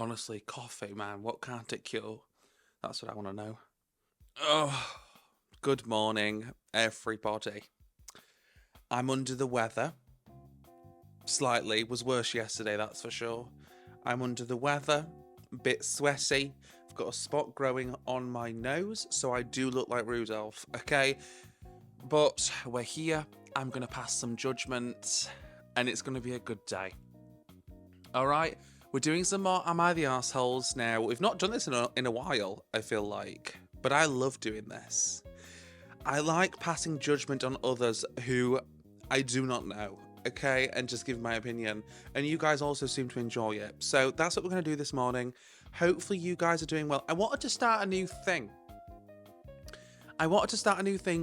Honestly, coffee, man, what can't it cure? That's what I want to know. Oh, good morning, everybody. I'm under the weather. Slightly. Was worse yesterday, that's for sure. I'm under the weather, bit sweaty. I've got a spot growing on my nose, so I do look like Rudolph, okay? But we're here. I'm going to pass some judgment, and it's going to be a good day. All right? We're doing some more Am I the Arseholes now. We've not done this in a while, I feel like, but I love doing this. I like passing judgment on others who I do not know, okay, and just give my opinion. And you guys also seem to enjoy it. So that's what we're going to do this morning. Hopefully you guys are doing well. I wanted to start a new thing.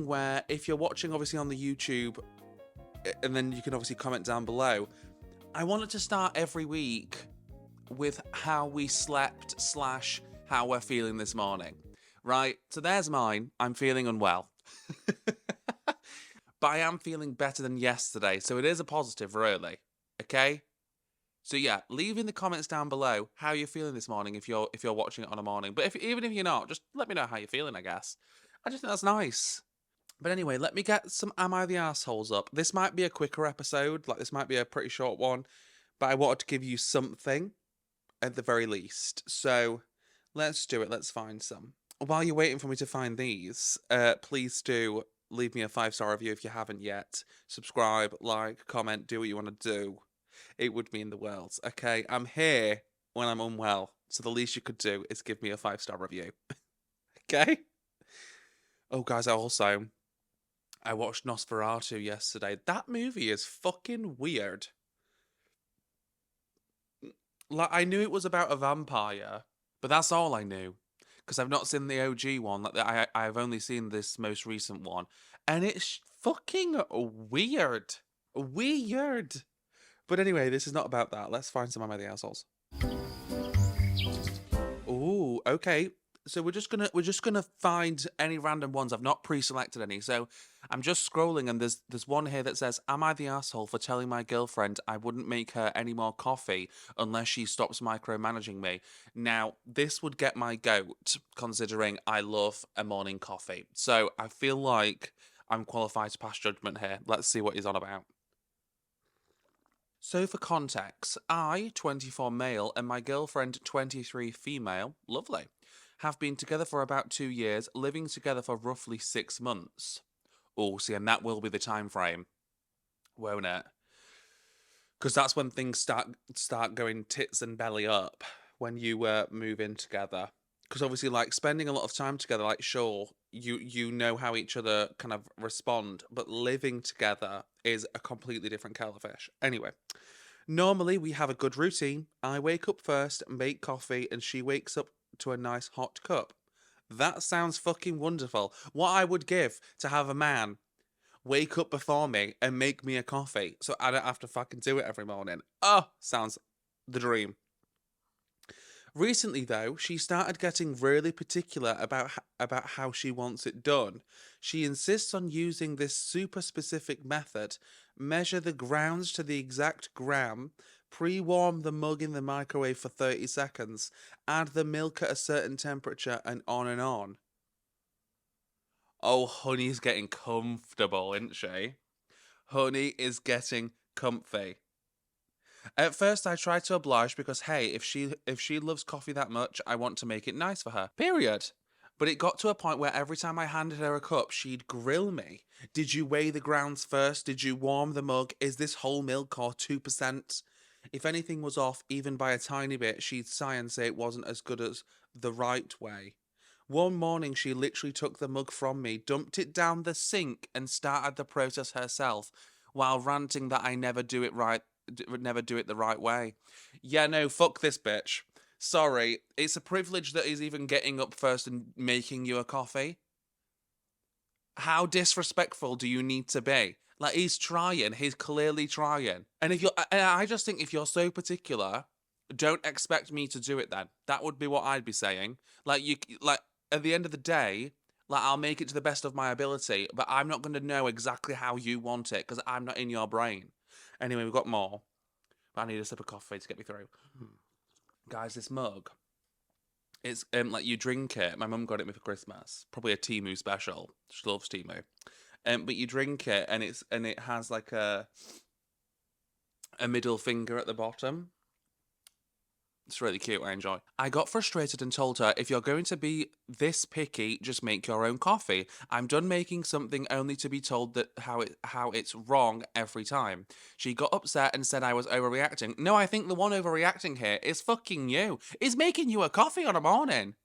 Where if you're watching obviously on the YouTube, and then you can obviously comment down below, I wanted to start every week with how we slept / how we're feeling this morning. Right, so there's mine. I'm feeling unwell. But I am feeling better than yesterday, so it is a positive, really. Okay? So yeah, leave in the comments down below how you're feeling this morning if you're watching it on a morning. But even if you're not, just let me know how you're feeling, I guess. I just think that's nice. But anyway, let me get some Am I the Arseholes up. This might be a quicker episode, like this might be a pretty short one, but I wanted to give you something at the very least. So let's do it. Let's find some. While you're waiting for me to find these, please do leave me a 5-star review if you haven't yet. Subscribe, like, comment, do what you want to do. It would mean the world. Okay, I'm here when I'm unwell, so the least you could do is give me a 5-star review. Okay? Oh, guys, I watched Nosferatu yesterday. That movie is fucking weird. Like, I knew it was about a vampire, but that's all I knew. Because I've not seen the OG one. Like, I've only seen this most recent one. And it's fucking weird. Weird. But anyway, this is not about that. Let's find some Am I the Assholes. Ooh, okay. So we're just gonna find any random ones. I've not pre-selected any, so I'm just scrolling and there's one here that says, "Am I the asshole for telling my girlfriend I wouldn't make her any more coffee unless she stops micromanaging me?" Now, this would get my goat, considering I love a morning coffee. So I feel like I'm qualified to pass judgment here. Let's see what he's on about. So for context, I, 24 male, and my girlfriend, 23 female, lovely, have been together for about 2 years, living together for roughly 6 months. Oh, see, and that will be the time frame, won't it? Because that's when things start going tits and belly up, when you move in together. Because obviously, like, spending a lot of time together, like, sure, you know how each other kind of respond, but living together is a completely different kettle of fish. Anyway, normally we have a good routine. I wake up first, make coffee, and she wakes up to a nice hot cup. That sounds fucking wonderful. What I would give to have a man wake up before me and make me a coffee so I don't have to fucking do it every morning. Oh, sounds the dream. Recently, though, she started getting really particular about how she wants it done. She insists on using this super specific method: measure the grounds to the exact gram, pre-warm the mug in the microwave for 30 seconds, add the milk at a certain temperature, and on and on. Oh, Honey's getting comfortable, isn't she? Honey is getting comfy. At first, I tried to oblige because, hey, if she loves coffee that much, I want to make it nice for her. Period. But it got to a point where every time I handed her a cup, she'd grill me. Did you weigh the grounds first? Did you warm the mug? Is this whole milk or 2%? If anything was off, even by a tiny bit, she'd sigh and say it wasn't as good as the right way. One morning, she literally took the mug from me, dumped it down the sink, and started the process herself, while ranting that I never do it the right way. Yeah, no, fuck this bitch. Sorry, it's a privilege that he's even getting up first and making you a coffee. How disrespectful do you need to be? Like, he's trying. He's clearly trying. And I just think if you're so particular, don't expect me to do it then. That would be what I'd be saying. Like, at the end of the day, like, I'll make it to the best of my ability, but I'm not going to know exactly how you want it because I'm not in your brain. Anyway, we've got more. But I need a sip of coffee to get me through. Guys, this mug, it's like you drink it. My mum got it me for Christmas. Probably a Timu special. She loves Timu. But you drink it and it has like a middle finger at the bottom. It's really cute. I enjoy. I got frustrated and told her, if you're going to be this picky, just make your own coffee. I'm done making something only to be told that how it's wrong every time. She got upset and said I was overreacting. No, I think the one overreacting here is fucking you. Is making you a coffee on a morning.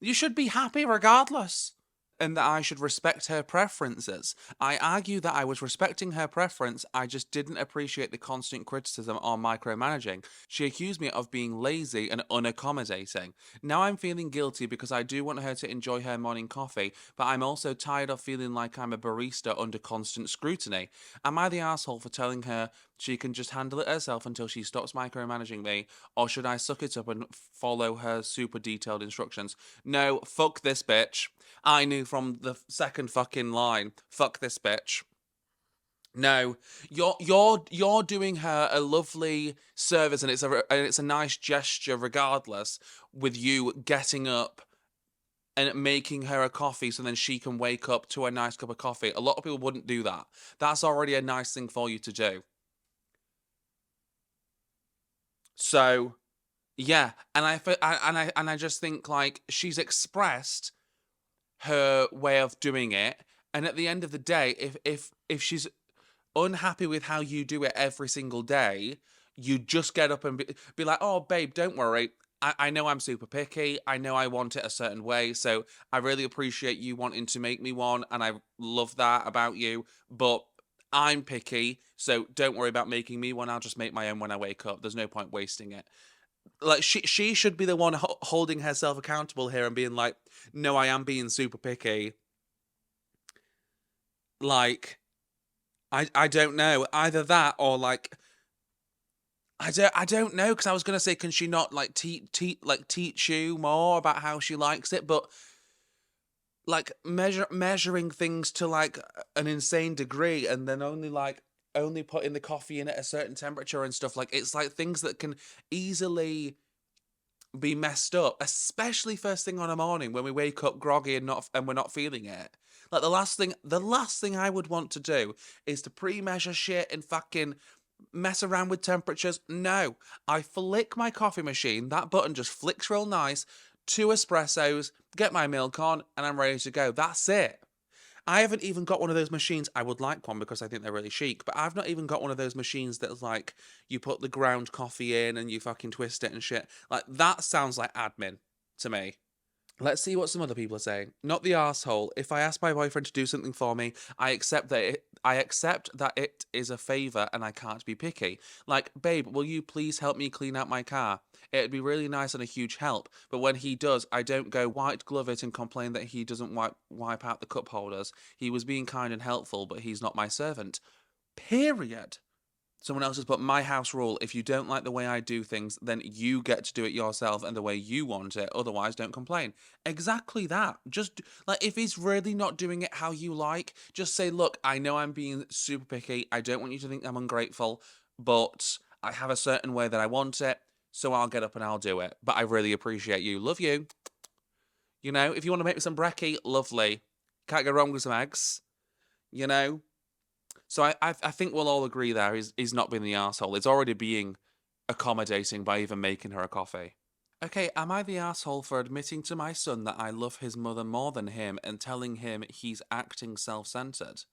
You should be happy regardless. And that I should respect her preferences. I argue that I was respecting her preference, I just didn't appreciate the constant criticism or micromanaging. She accused me of being lazy and unaccommodating. Now I'm feeling guilty because I do want her to enjoy her morning coffee, but I'm also tired of feeling like I'm a barista under constant scrutiny. Am I the asshole for telling her she can just handle it herself until she stops micromanaging me, or should I suck it up and follow her super detailed instructions? No, fuck this bitch. I knew from the second fucking line. Fuck this bitch. No, you're doing her a lovely service, and it's a nice gesture, regardless. With you getting up and making her a coffee, so then she can wake up to a nice cup of coffee. A lot of people wouldn't do that. That's already a nice thing for you to do. So yeah, and I just think like she's expressed her way of doing it. And at the end of the day, if she's unhappy with how you do it every single day, you just get up and be like, oh babe, don't worry. I know I'm super picky. I know I want it a certain way. So I really appreciate you wanting to make me one. And I love that about you. But I'm picky. So don't worry about making me one. I'll just make my own when I wake up. There's no point wasting it. Like she should be the one holding herself accountable here and being like, no, I am being super picky. Like, I don't know, either that or like I don't know, because I was gonna say, can she not like teach you more about how she likes it, but like measuring things to like an insane degree, and then only putting the coffee in at a certain temperature and stuff, like it's like things that can easily be messed up, especially first thing on a morning when we wake up groggy and we're not feeling it. Like the last thing I would want to do is to pre-measure shit and fucking mess around with temperatures. No, I flick my coffee machine. That button just flicks real nice. Two espressos, get my milk on, and I'm ready to go. That's it. I haven't even got one of those machines. I would like one because I think they're really chic, but I've not even got one of those machines that's like you put the ground coffee in and you fucking twist it and shit. Like that sounds like admin to me. Let's see what some other people are saying. Not the asshole. If I ask my boyfriend to do something for me, I accept that it is a favor and I can't be picky. Like, babe, will you please help me clean out my car? It'd be really nice and a huge help. But when he does, I don't go white glove it and complain that he doesn't wipe out the cup holders. He was being kind and helpful, but he's not my servant. Period. Someone else has put my house rule. If you don't like the way I do things, then you get to do it yourself and the way you want it. Otherwise, don't complain. Exactly that. Just like if he's really not doing it how you like, just say, look, I know I'm being super picky. I don't want you to think I'm ungrateful, but I have a certain way that I want it. So I'll get up and I'll do it. But I really appreciate you. Love you. You know, if you want to make me some brekkie, lovely. Can't go wrong with some eggs. You know, so I think we'll all agree there he's not being the asshole. It's already being accommodating by even making her a coffee. Okay, am I the asshole for admitting to my son that I love his mother more than him and telling him he's acting self-centered?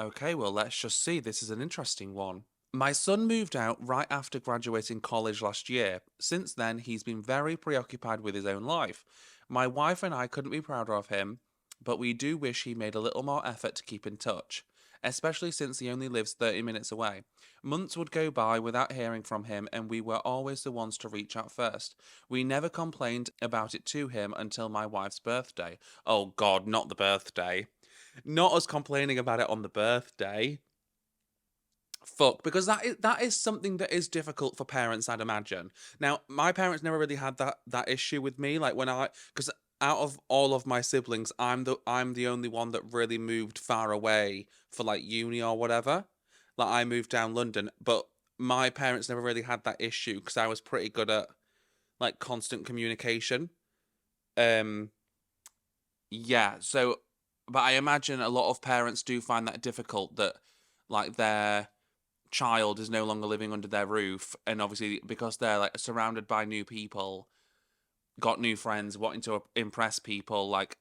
Okay, well, let's just see. This is an interesting one. My son moved out right after graduating college last year. Since then, he's been very preoccupied with his own life. My wife and I couldn't be prouder of him, but we do wish he made a little more effort to keep in touch, especially since he only lives 30 minutes away. Months would go by without hearing from him, and we were always the ones to reach out first. We never complained about it to him until my wife's birthday. Oh, God, not the birthday. Not us complaining about it on the birthday. Fuck, because that is something that is difficult for parents, I'd imagine. Now, my parents never really had that issue with me. Like when because out of all of my siblings, I'm the only one that really moved far away for like uni or whatever. Like I moved down London, but my parents never really had that issue because I was pretty good at like constant communication. Um, yeah, so but I imagine a lot of parents do find that difficult that like their child is no longer living under their roof, and obviously because they're like surrounded by new people, got new friends, wanting to impress people, like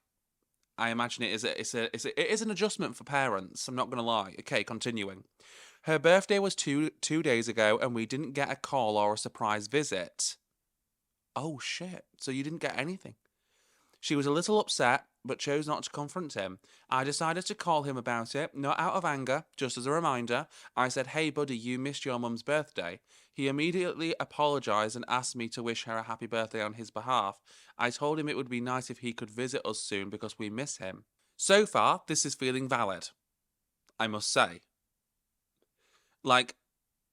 I imagine it is an adjustment for parents. I'm not gonna lie. Okay, continuing. Her birthday was two days ago, and we didn't get a call or a surprise visit. Oh shit! So you didn't get anything. She was a little upset, but chose not to confront him. I decided to call him about it, not out of anger, just as a reminder. I said, "Hey, buddy, you missed your mum's birthday." He immediately apologised and asked me to wish her a happy birthday on his behalf. I told him it would be nice if he could visit us soon because we miss him. So far, this is feeling valid, I must say. Like,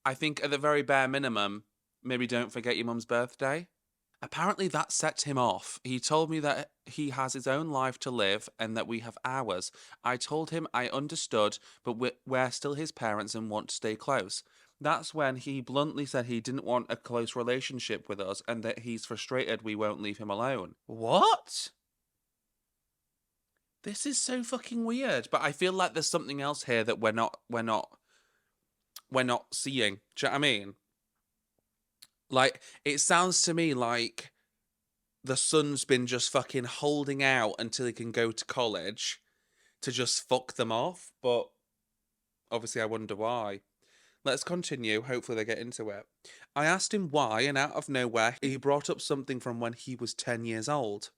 I think at the very bare minimum, maybe don't forget your mum's birthday. Apparently, that set him off. He told me that he has his own life to live and that we have ours. I told him I understood, but we're still his parents and want to stay close. That's when he bluntly said he didn't want a close relationship with us and that he's frustrated we won't leave him alone. What? This is so fucking weird. But I feel like there's something else here that we're not seeing. Do you know what I mean? Like, it sounds to me like the son's been just fucking holding out until he can go to college to just fuck them off, but obviously I wonder why. Let's continue. Hopefully they get into it. I asked him why, and out of nowhere, he brought up something from when he was 10 years old.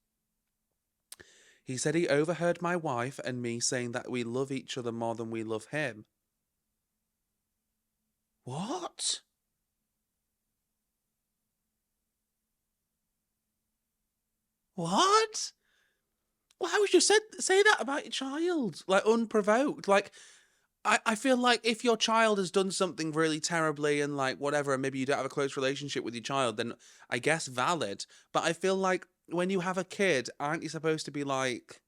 He said he overheard my wife and me saying that we love each other more than we love him. What? What? Why would you say that about your child? Like, unprovoked? Like, I feel like if your child has done something really terribly and like whatever, and maybe you don't have a close relationship with your child, then I guess valid. But I feel like when you have a kid, aren't you supposed to be like,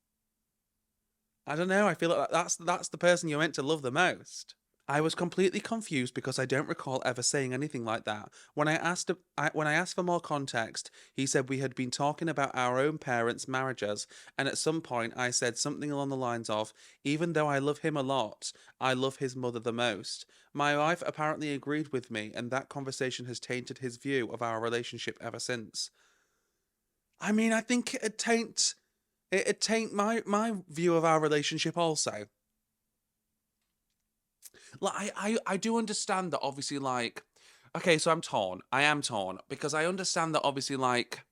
I don't know, I feel like that's the person you're meant to love the most. I was completely confused because I don't recall ever saying anything like that. When I asked for more context, he said we had been talking about our own parents' marriages, and at some point I said something along the lines of, "Even though I love him a lot, I love his mother the most." My wife apparently agreed with me, and that conversation has tainted his view of our relationship ever since. I mean, I think it'd taint my view of our relationship also. Like I do understand that obviously like okay, so I'm torn. I am torn because I understand that obviously like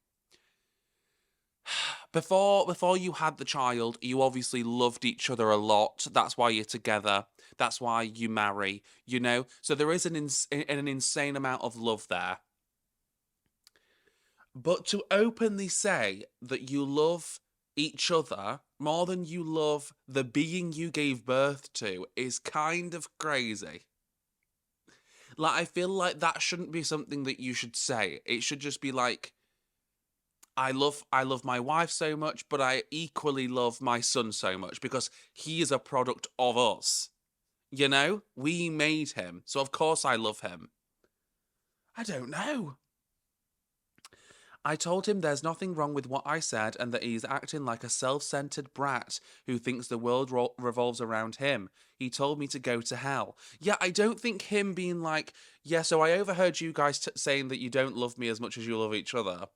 before you had the child, you obviously loved each other a lot. That's why you're together. That's why you marry, you know? So there is an insane amount of love there. But to openly say that you love each other more than you love the being you gave birth to is kind of crazy. Like, I feel like that shouldn't be something that you should say. It should just be like, I love my wife so much, but I equally love my son so much because he is a product of us. You know? We made him. So of course I love him. I don't know. I told him there's nothing wrong with what I said and that he's acting like a self centered brat who thinks the world revolves around him. He told me to go to hell. Yeah, I don't think him being like, yeah, so I overheard you guys saying that you don't love me as much as you love each other.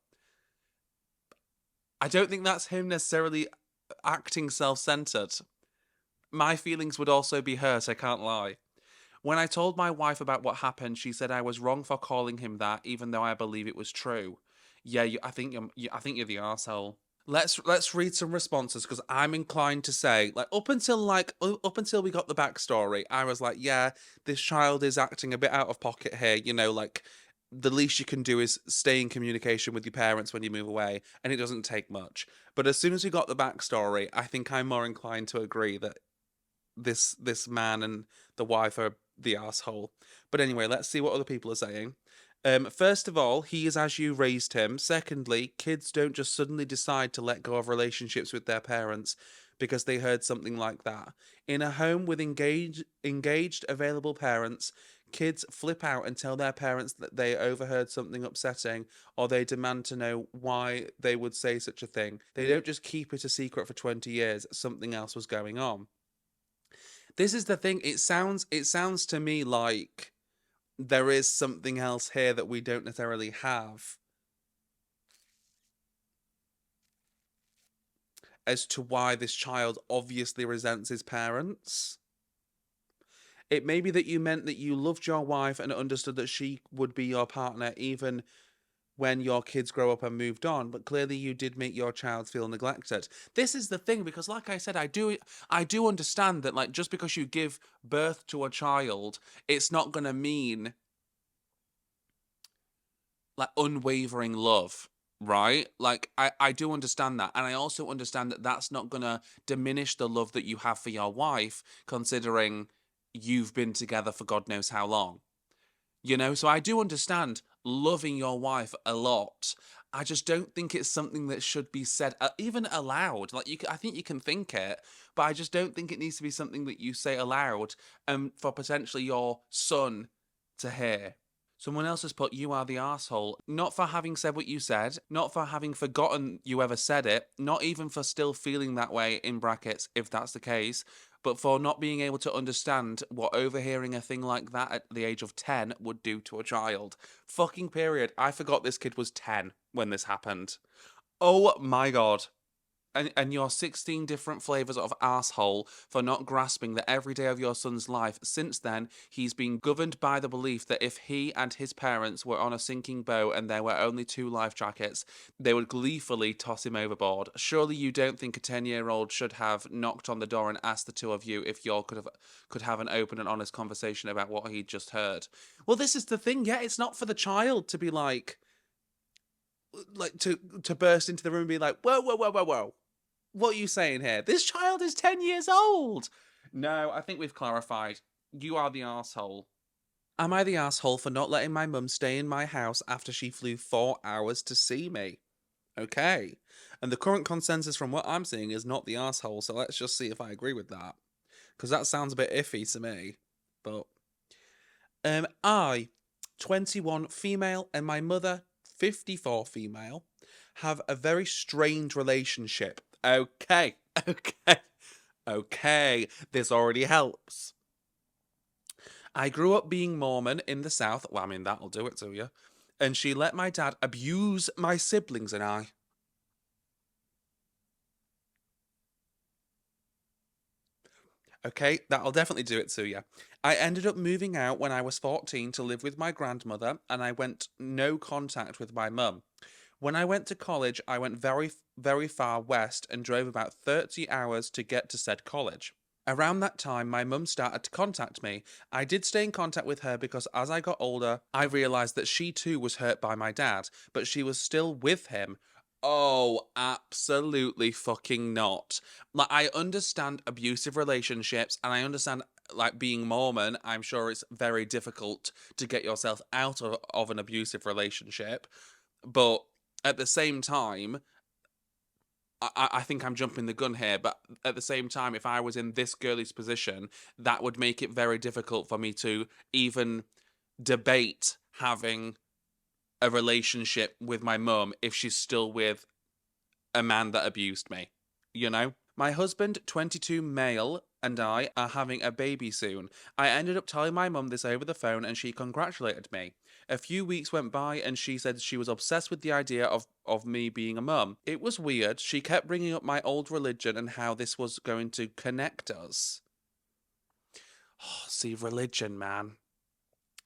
I don't think that's him necessarily acting self centered. My feelings would also be hurt, I can't lie. When I told my wife about what happened, she said I was wrong for calling him that, even though I believe it was true. Yeah, I think you're the asshole. Let's read some responses because I'm inclined to say up until we got the backstory, I was like, yeah, this child is acting a bit out of pocket here. You know, like the least you can do is stay in communication with your parents when you move away, and it doesn't take much. But as soon as we got the backstory, I think I'm more inclined to agree that this man and the wife are the asshole. But anyway, let's see what other people are saying. First of all, he is as you raised him. Secondly, kids don't just suddenly decide to let go of relationships with their parents because they heard something like that. In a home with engaged, available parents, kids flip out and tell their parents that they overheard something upsetting, or they demand to know why they would say such a thing. They don't just keep it a secret for 20 years. Something else was going on. This is the thing. It sounds to me like there is something else here that we don't necessarily have as to why this child obviously resents his parents. It may be that you meant that you loved your wife and understood that she would be your partner even when your kids grow up and moved on, but clearly you did make your child feel neglected. This is the thing, because like I said, I do understand that, like, just because you give birth to a child, it's not gonna mean like unwavering love, right? Like, I do understand that, and I also understand that that's not gonna diminish the love that you have for your wife, considering you've been together for God knows how long. So I do understand loving your wife a lot. I just don't think it's something that should be said, even aloud. Like, I think you can think it, but I just don't think it needs to be something that you say aloud, for potentially your son to hear. Someone else has put, "You are the asshole." Not for having said what you said, not for having forgotten you ever said it, not even for still feeling that way, in brackets, if that's the case, but for not being able to understand what overhearing a thing like that at the age of 10 would do to a child. Fucking period. I forgot this kid was 10 when this happened. Oh my god. And your 16 different flavors of asshole for not grasping that every day of your son's life since then, he's been governed by the belief that if he and his parents were on a sinking boat and there were only two life jackets, they would gleefully toss him overboard. Surely you don't think a 10-year-old should have knocked on the door and asked the two of you if y'all could have an open and honest conversation about what he'd just heard. Well, this is the thing. Yeah, it's not for the child to be like to burst into the room and be like, whoa, whoa, whoa, whoa, whoa. What are you saying here? This child is 10 years old. No, I think we've clarified. You are the asshole. Am I the asshole for not letting my mum stay in my house after she flew 4 hours to see me? Okay. And the current consensus from what I'm seeing is not the asshole, so let's just see if I agree with that. Because that sounds a bit iffy to me. But I, 21 female, and my mother, 54 female, have a very strange relationship. Okay, okay, okay. This already helps. I grew up being Mormon in the South. Well, I mean, that'll do it to you. And she let my dad abuse my siblings and I. Okay, that'll definitely do it to you. I ended up moving out when I was 14 to live with my grandmother, and I went no contact with my mum. When I went to college, I went very, very far west and drove about 30 hours to get to said college. Around that time, my mum started to contact me. I did stay in contact with her because as I got older, I realised that she too was hurt by my dad, but she was still with him. Oh, absolutely fucking not. Like, I understand abusive relationships and I understand, like, being Mormon. I'm sure it's very difficult to get yourself out of an abusive relationship. But at the same time, I think I'm jumping the gun here, but at the same time, if I was in this girlie's position, that would make it very difficult for me to even debate having a relationship with my mum if she's still with a man that abused me, you know? My husband, 22 male, and I are having a baby soon. I ended up telling my mum this over the phone and she congratulated me. A few weeks went by and she said she was obsessed with the idea of me being a mum. It was weird. She kept bringing up my old religion and how this was going to connect us. Oh, see, religion, man.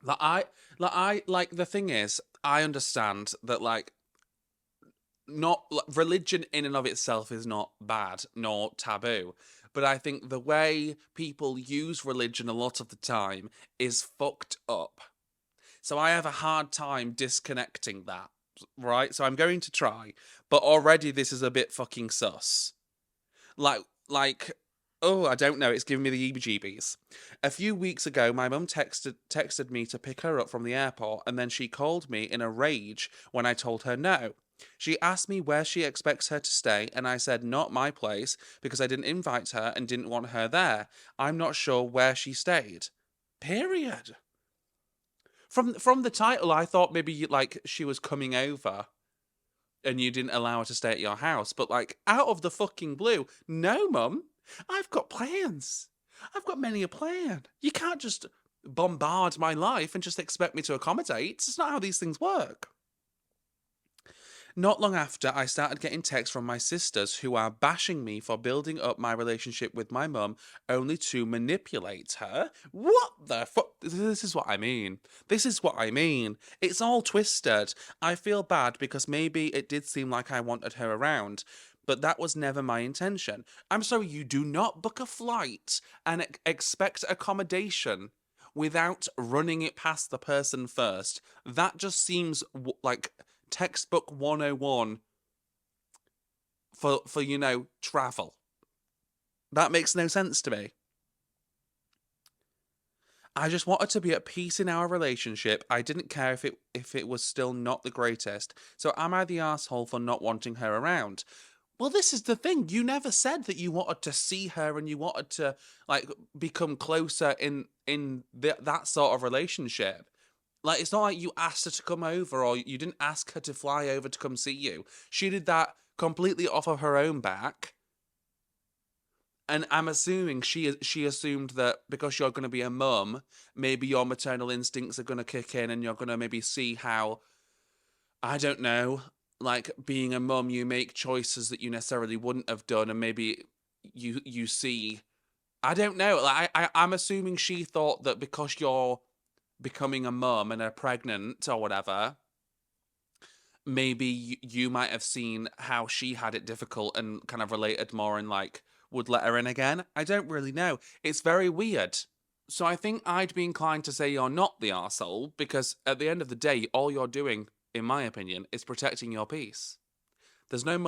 Like, the thing is, I understand that, like, not like, religion in and of itself is not bad nor taboo, but I think the way people use religion a lot of the time is fucked up. So I have a hard time disconnecting that, right? So I'm going to try, but already this is a bit fucking sus. Like, oh, I don't know, it's giving me the heebie-jeebies. A few weeks ago, my mum texted me to pick her up from the airport, and then she called me in a rage when I told her no. She asked me where she expects her to stay, and I said not my place because I didn't invite her and didn't want her there. I'm not sure where she stayed. Period. From the title, I thought maybe like she was coming over and you didn't allow her to stay at your house. But like out of the fucking blue, no, mum, I've got plans. I've got many a plan. You can't just bombard my life and just expect me to accommodate. It's not how these things work. Not long after, I started getting texts from my sisters who are bashing me for building up my relationship with my mum only to manipulate her. What the fuck? This is what I mean. This is what I mean. It's all twisted. I feel bad because maybe it did seem like I wanted her around, but that was never my intention. I'm sorry, you do not book a flight and expect accommodation without running it past the person first. That just seems like textbook 101 for travel. That makes no sense to me. I just wanted to be at peace in our relationship. I didn't care if it was still not the greatest. So am I the asshole for not wanting her around? Well, this is the thing. You never said that you wanted to see her and you wanted to like become closer in that sort of relationship. Like, it's not like you asked her to come over or you didn't ask her to fly over to come see you. She did that completely off of her own back. And I'm assuming she assumed that because you're going to be a mum, maybe your maternal instincts are going to kick in and you're going to maybe see how, I don't know, like being a mum, you make choices that you necessarily wouldn't have done, and maybe you see, I don't know. Like I'm assuming she thought that because you're becoming a mum and are pregnant or whatever, maybe you might have seen how she had it difficult and kind of related more and like would let her in again. I don't really know. It's very weird. So I think I'd be inclined to say you're not the arsehole because at the end of the day, all you're doing, in my opinion, is protecting your peace. There's no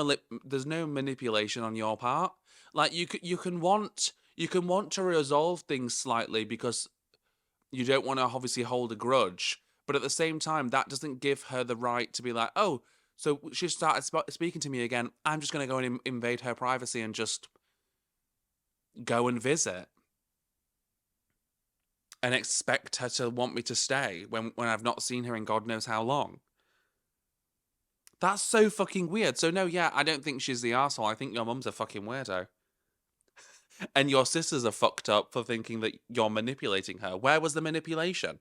manipulation on your part. Like you can want to resolve things slightly because you don't want to obviously hold a grudge, but at the same time, that doesn't give her the right to be like, oh, so she started speaking to me again. I'm just going to go and invade her privacy and just go and visit and expect her to want me to stay when I've not seen her in God knows how long. That's so fucking weird. So no, yeah, I don't think she's the asshole. I think your mum's a fucking weirdo. And your sisters are fucked up for thinking that you're manipulating her. Where was the manipulation?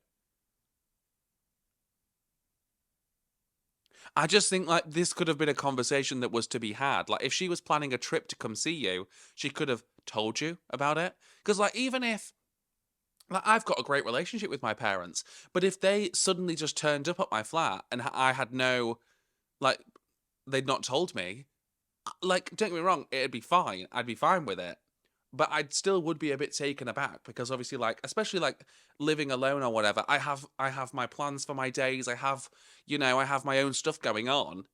I just think like this could have been a conversation that was to be had. Like if she was planning a trip to come see you, she could have told you about it. Because like even if like I've got a great relationship with my parents, but if they suddenly just turned up at my flat and I had no like they'd not told me, like don't get me wrong, it'd be fine. I'd be fine with it. But I'd still would be a bit taken aback because obviously like especially like living alone or whatever, I have my plans for my days. I have I have my own stuff going on.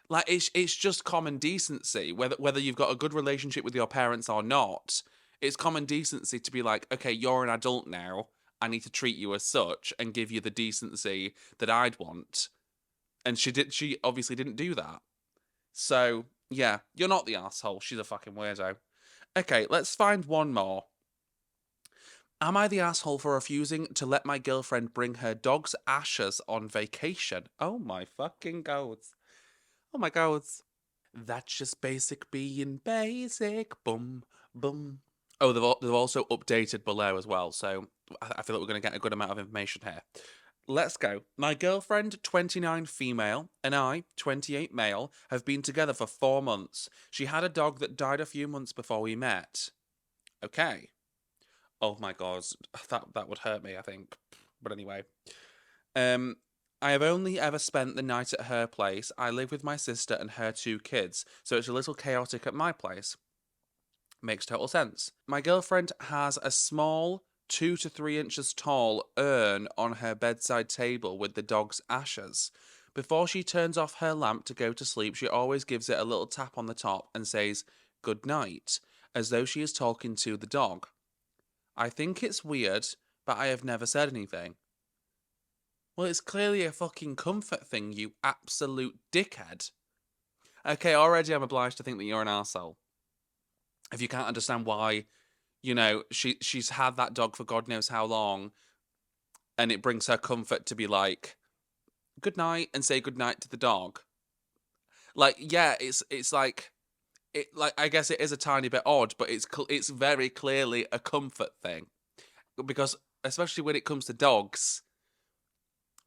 Like it's just common decency whether you've got a good relationship with your parents or not. It's common decency to be like, okay, you're an adult now. I need to treat you as such and give you the decency that I'd want. And she obviously didn't do that. So yeah, you're not the asshole. She's a fucking weirdo. Okay, let's find one more. Am I the asshole for refusing to let my girlfriend bring her dog's ashes on vacation? Oh my fucking gods. Oh my gods. That's just basic being basic. Boom, boom. Oh, they've also updated below as well, so I feel like we're going to get a good amount of information here. Let's go. My girlfriend, 29 female, and I, 28 male, have been together for 4 months. She had a dog that died a few months before we met. Okay. Oh my god, that would hurt me, I think. But anyway. Um, I have only ever spent the night at her place. I live with my sister and her 2 kids, so it's a little chaotic at my place. Makes total sense. My girlfriend has a small, 2 to 3 inches tall urn on her bedside table with the dog's ashes. Before she turns off her lamp to go to sleep, she always gives it a little tap on the top and says, "Good night," as though she is talking to the dog. I think it's weird, but I have never said anything. Well, it's clearly a fucking comfort thing, you absolute dickhead. Okay, already I'm obliged to think that you're an arsehole. If you can't understand why, she's had that dog for God knows how long, and it brings her comfort to be like, good night, and say good night to the dog. Like, yeah, it's like I guess it is a tiny bit odd, but it's very clearly a comfort thing, because especially when it comes to dogs,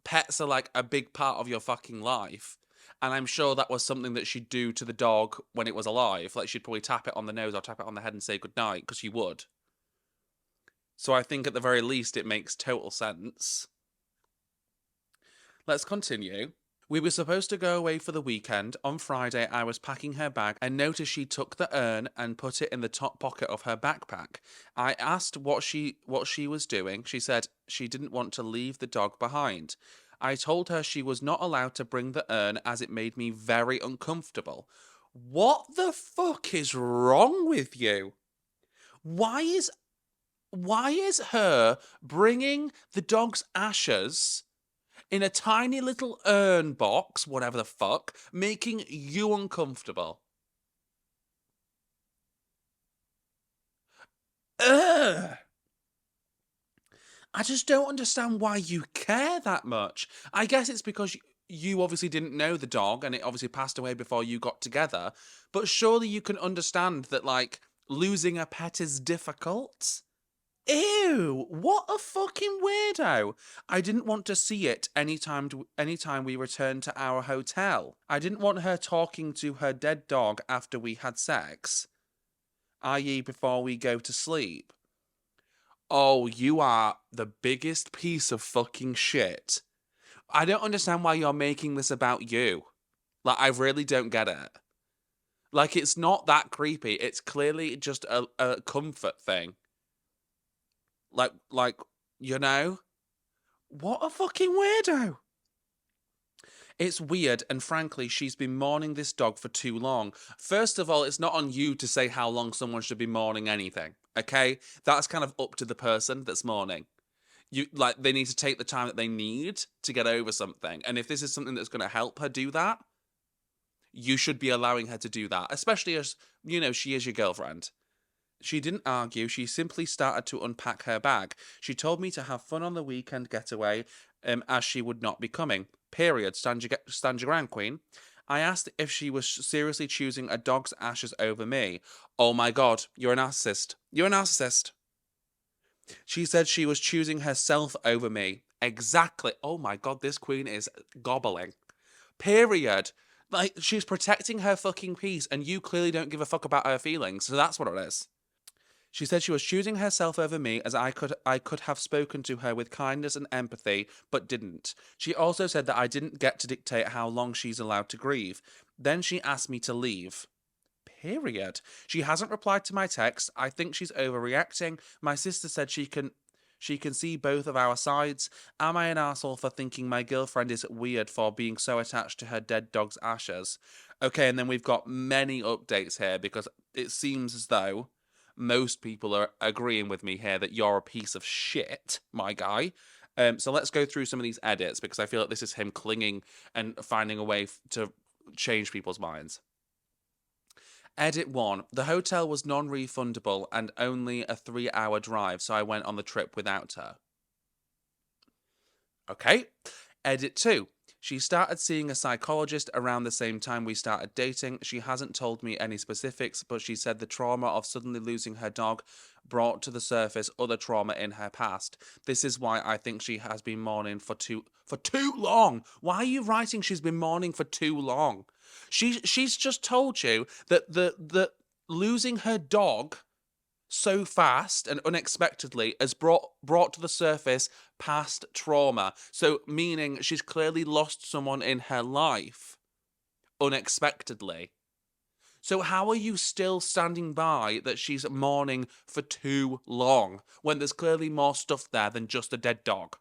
pets are like a big part of your fucking life. And I'm sure that was something that she'd do to the dog when it was alive. Like, she'd probably tap it on the nose or tap it on the head and say goodnight, because she would. So I think at the very least it makes total sense. Let's continue. We were supposed to go away for the weekend. On Friday, I was packing her bag and noticed she took the urn and put it in the top pocket of her backpack. I asked what she was doing. She said she didn't want to leave the dog behind. I told her she was not allowed to bring the urn as it made me very uncomfortable. What the fuck is wrong with you? Why is her bringing the dog's ashes in a tiny little urn box, whatever the fuck, making you uncomfortable? Ugh. I just don't understand why you care that much. I guess it's because you obviously didn't know the dog and it obviously passed away before you got together. But surely you can understand that, like, losing a pet is difficult. Ew, what a fucking weirdo. I didn't want to see it anytime we returned to our hotel. I didn't want her talking to her dead dog after we had sex, i.e. before we go to sleep. Oh, you are the biggest piece of fucking shit. I don't understand why you're making this about you. Like, I really don't get it. Like, it's not that creepy. It's clearly just a comfort thing. Like, you know? What a fucking weirdo. It's weird, and frankly, she's been mourning this dog for too long. First of all, it's not on you to say how long someone should be mourning anything, okay? That's kind of up to the person that's mourning. They need to take the time that they need to get over something. And if this is something that's going to help her do that, you should be allowing her to do that, especially as, she is your girlfriend. She didn't argue, she simply started to unpack her bag. She told me to have fun on the weekend getaway, as she would not be coming. Period. Stand your ground, Queen. I asked if she was seriously choosing a dog's ashes over me. Oh my god, you're a narcissist. You're a narcissist. She said she was choosing herself over me. Exactly. Oh my god, this queen is gobbling. Period. Like, she's protecting her fucking peace, and you clearly don't give a fuck about her feelings, so that's what it is. She said she was choosing herself over me, as I could have spoken to her with kindness and empathy, but didn't. She also said that I didn't get to dictate how long she's allowed to grieve. Then she asked me to leave. Period. She hasn't replied to my text. I think she's overreacting. My sister said she can see both of our sides. Am I an asshole for thinking my girlfriend is weird for being so attached to her dead dog's ashes? Okay, and then we've got many updates here, because it seems as though most people are agreeing with me here that you're a piece of shit, my guy. So let's go through some of these edits, because I feel like this is him clinging and finding a way to change people's minds. Edit 1. The hotel was non refundable and only a 3-hour drive, so I went on the trip without her. Okay. Edit 2. She started seeing a psychologist around the same time we started dating. She hasn't told me any specifics, but she said the trauma of suddenly losing her dog brought to the surface other trauma in her past. This is why I think she has been mourning for too long. Why are you writing she's been mourning for too long? She's just told you that the losing her dog so fast and unexpectedly has brought to the surface past trauma. So, meaning she's clearly lost someone in her life unexpectedly. So how are you still standing by that she's mourning for too long when there's clearly more stuff there than just a dead dog?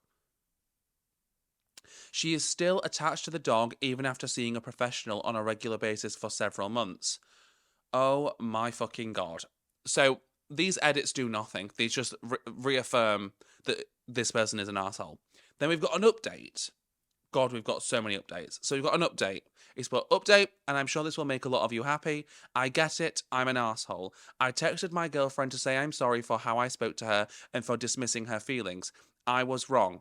She is still attached to the dog even after seeing a professional on a regular basis for several months. Oh my fucking god. So these edits do nothing. They just reaffirm that this person is an asshole. Then we've got an update. God, we've got so many updates. So we've got an update. It's put update, and I'm sure this will make a lot of you happy. I get it. I'm an asshole. I texted my girlfriend to say I'm sorry for how I spoke to her and for dismissing her feelings. I was wrong.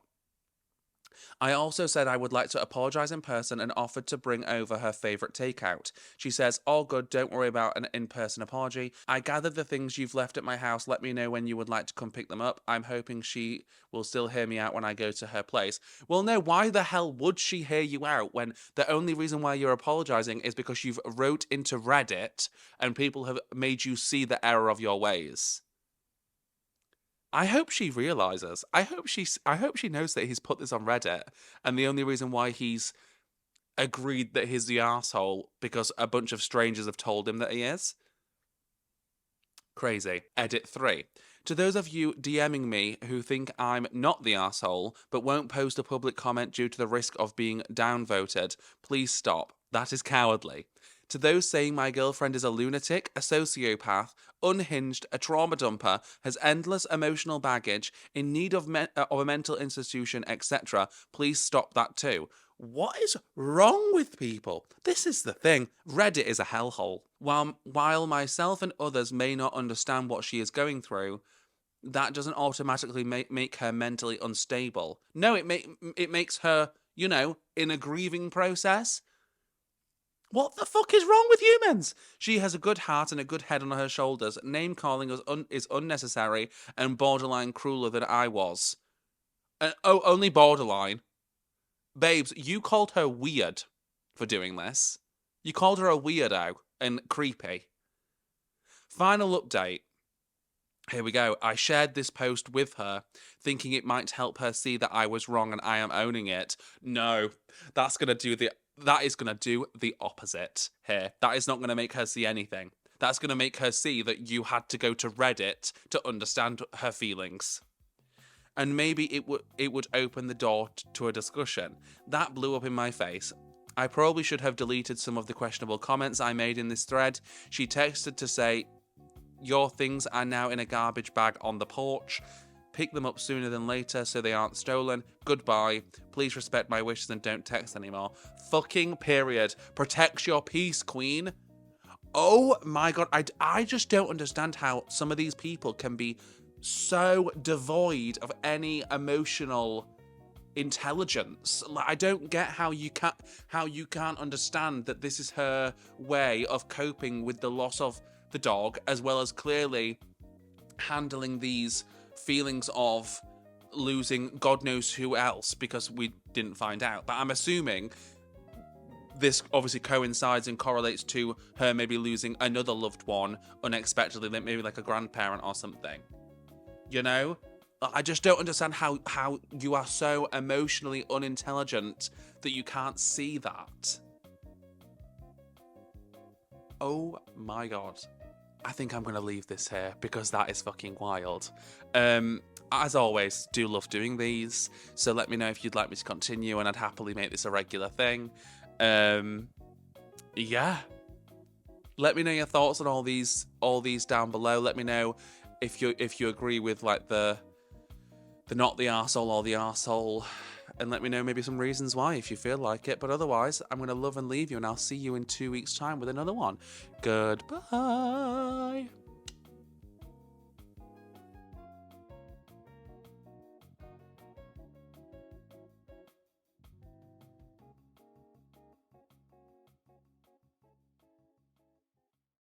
I also said I would like to apologise in person and offered to bring over her favourite takeout. She says, all good, don't worry about an in-person apology. I gathered the things you've left at my house. Let me know when you would like to come pick them up. I'm hoping she will still hear me out when I go to her place. Well, no, why the hell would she hear you out when the only reason why you're apologising is because you've wrote into Reddit and people have made you see the error of your ways? I hope she realizes. I hope she knows that he's put this on Reddit, and the only reason why he's agreed that he's the asshole because a bunch of strangers have told him that he is. Crazy. Edit 3. To those of you DMing me who think I'm not the asshole but won't post a public comment due to the risk of being downvoted, please stop. That is cowardly. To those saying my girlfriend is a lunatic, a sociopath, unhinged, a trauma dumper, has endless emotional baggage, in need of a mental institution, etc., please stop that too. What is wrong with people? This is the thing. Reddit is a hellhole. While myself and others may not understand what she is going through, that doesn't automatically make her mentally unstable. No, it makes her, in a grieving process. What the fuck is wrong with humans? She has a good heart and a good head on her shoulders. Name calling is unnecessary and borderline crueler than I was. Only borderline. Babes, you called her weird for doing this. You called her a weirdo and creepy. Final update. Here we go. I shared this post with her, thinking it might help her see that I was wrong and I am owning it. No, that is going to do the opposite here. That is not going to make her see anything. That's going to make her see that you had to go to Reddit to understand her feelings. And maybe it would open the door to a discussion. That blew up in my face. I probably should have deleted some of the questionable comments I made in this thread. She texted to say, your things are now in a garbage bag on the porch. Pick them up sooner than later so they aren't stolen. Goodbye. Please respect my wishes and don't text anymore. Fucking period. Protect your peace, queen. Oh my god, I just don't understand how some of these people can be so devoid of any emotional intelligence. I don't get how you can't understand that this is her way of coping with the loss of the dog, as well as clearly handling these feelings of losing God knows who else, because we didn't find out. But I'm assuming this obviously coincides and correlates to her maybe losing another loved one unexpectedly, maybe like a grandparent or something. I just don't understand how you are so emotionally unintelligent that you can't see that. Oh my god. I think I'm going to leave this here because that is fucking wild. As always, do love doing these, so let me know if you'd like me to continue and I'd happily make this a regular thing. Yeah. Let me know your thoughts on all these down below. Let me know if you agree with like the not the arsehole or the arsehole, and let me know maybe some reasons why if you feel like it. But otherwise, I'm going to love and leave you, and I'll see you in 2 weeks' time with another one. Goodbye.